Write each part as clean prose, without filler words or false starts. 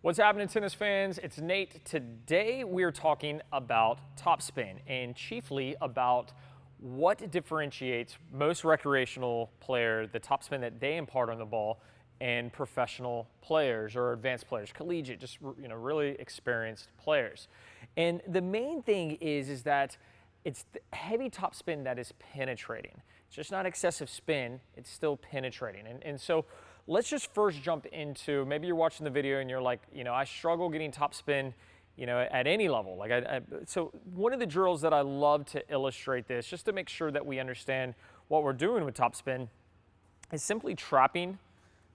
What's happening, tennis fans? It's Nate. Today we're talking about topspin and chiefly about what differentiates most recreational player, the topspin that they impart on the ball, and professional players or advanced players, collegiate, just really experienced players. And the main thing is that it's the heavy topspin that is penetrating. It's just not excessive spin, it's still penetrating. And so let's just first jump into, maybe you're watching the video and you're like, I struggle getting topspin, at any level. So one of the drills that I love to illustrate this, just to make sure that we understand what we're doing with topspin, is simply trapping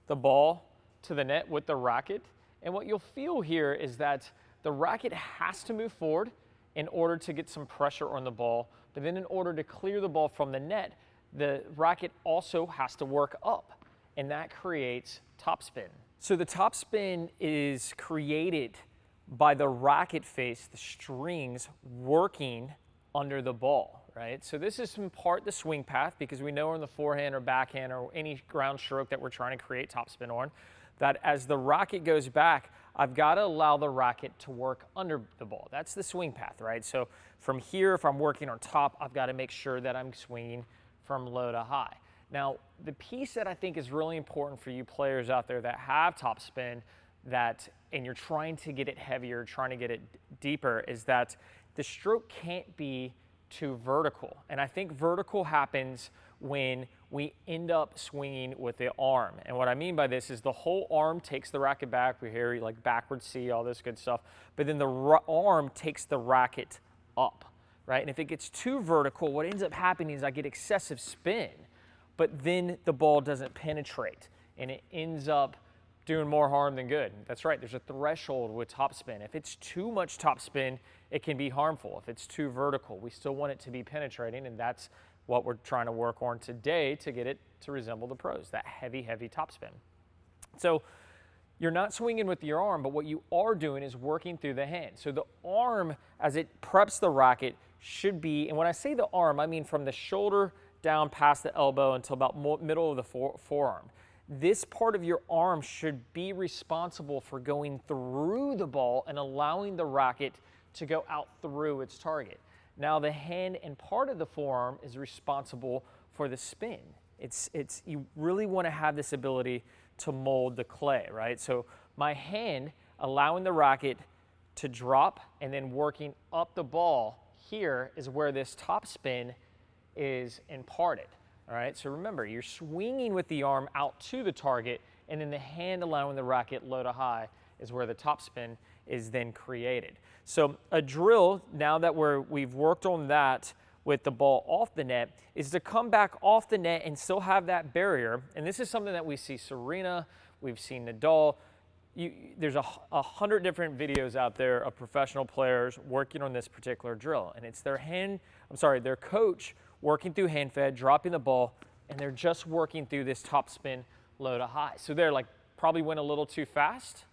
the ball to the net with the racket. And what you'll feel here is that the racket has to move forward in order to get some pressure on the ball, but then in order to clear the ball from the net, the racket also has to work up, and that creates topspin. So the topspin is created by the racket face, the strings working under the ball, right? So this is in part the swing path, because we know on the forehand or backhand or any ground stroke that we're trying to create topspin on, that as the racket goes back, I've got to allow the racket to work under the ball. That's the swing path, right? So from here, if I'm working on top, I've got to make sure that I'm swinging from low to high. Now, the piece that I think is really important for you players out there that have topspin, and you're trying to get it heavier, trying to get it deeper, is that the stroke can't be too vertical. And I think vertical happens when we end up swinging with the arm. And what I mean by this is the whole arm takes the racket back. We hear like backward C, all this good stuff. But then the arm takes the racket up, right? And if it gets too vertical, what ends up happening is I get excessive spin, but then the ball doesn't penetrate and it ends up doing more harm than good. That's right, there's a threshold with topspin. If it's too much topspin, it can be harmful. If it's too vertical, we still want it to be penetrating, and that's what we're trying to work on today to get it to resemble the pros, that heavy, heavy topspin. So you're not swinging with your arm, but what you are doing is working through the hand. So the arm, as it preps the racket, should be, and when I say the arm, I mean from the shoulder down past the elbow until about middle of the forearm. This part of your arm should be responsible for going through the ball and allowing the racket to go out through its target. Now the hand and part of the forearm is responsible for the spin. You really want to have this ability to mold the clay, right? So my hand allowing the racket to drop and then working up the ball here is where this topspin is imparted. All right, so remember, you're swinging with the arm out to the target, and then the hand allowing the racket low to high is where the topspin is then created. So a drill, now that we've worked on that with the ball off the net, is to come back off the net and still have that barrier. And this is something that we see Serena, we've seen Nadal. There's 100 different videos out there of professional players working on this particular drill, and it's their coach working through hand fed, dropping the ball, and they're just working through this topspin low to high. So they're probably went a little too fast.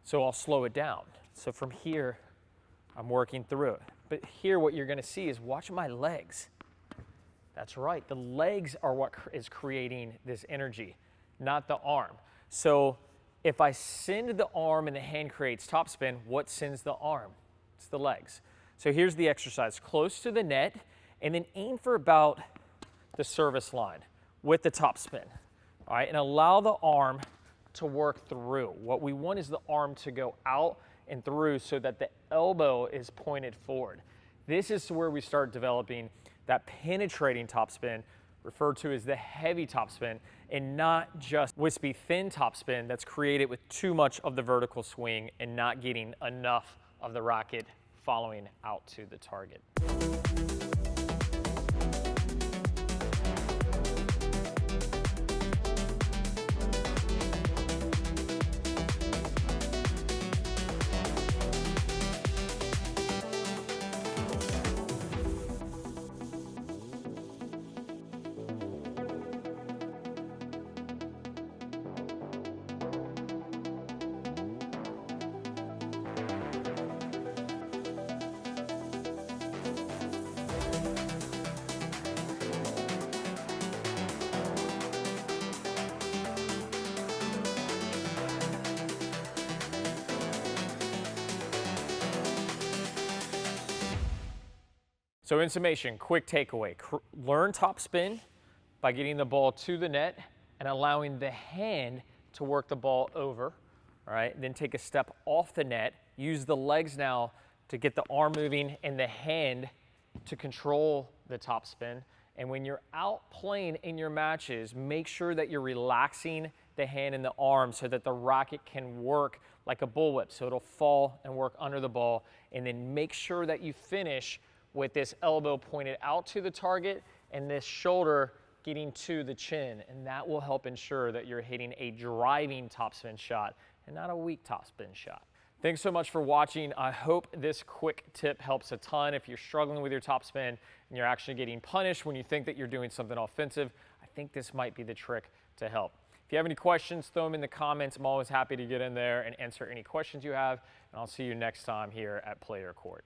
So I'll slow it down. So from here, I'm working through it. But here what you're gonna see is watch my legs. That's right, the legs are what is creating this energy, not the arm. So if I send the arm and the hand creates topspin, what sends the arm? It's the legs. So here's the exercise. Close to the net, and then aim for about the service line with the topspin. All right, and allow the arm to work through. What we want is the arm to go out and through so that the elbow is pointed forward. This is where we start developing that penetrating topspin, referred to as the heavy topspin, and not just wispy thin topspin that's created with too much of the vertical swing and not getting enough of the racket following out to the target. So in summation, quick takeaway, learn topspin by getting the ball to the net and allowing the hand to work the ball over, all right? Then take a step off the net, use the legs now to get the arm moving and the hand to control the topspin. And when you're out playing in your matches, make sure that you're relaxing the hand and the arm so that the racket can work like a bullwhip, so it'll fall and work under the ball. And then make sure that you finish with this elbow pointed out to the target and this shoulder getting to the chin, and that will help ensure that you're hitting a driving topspin shot and not a weak topspin shot. Thanks so much for watching. I hope this quick tip helps a ton. If you're struggling with your topspin and you're actually getting punished when you think that you're doing something offensive, I think this might be the trick to help. If you have any questions, throw them in the comments. I'm always happy to get in there and answer any questions you have, and I'll see you next time here at Play Your Court.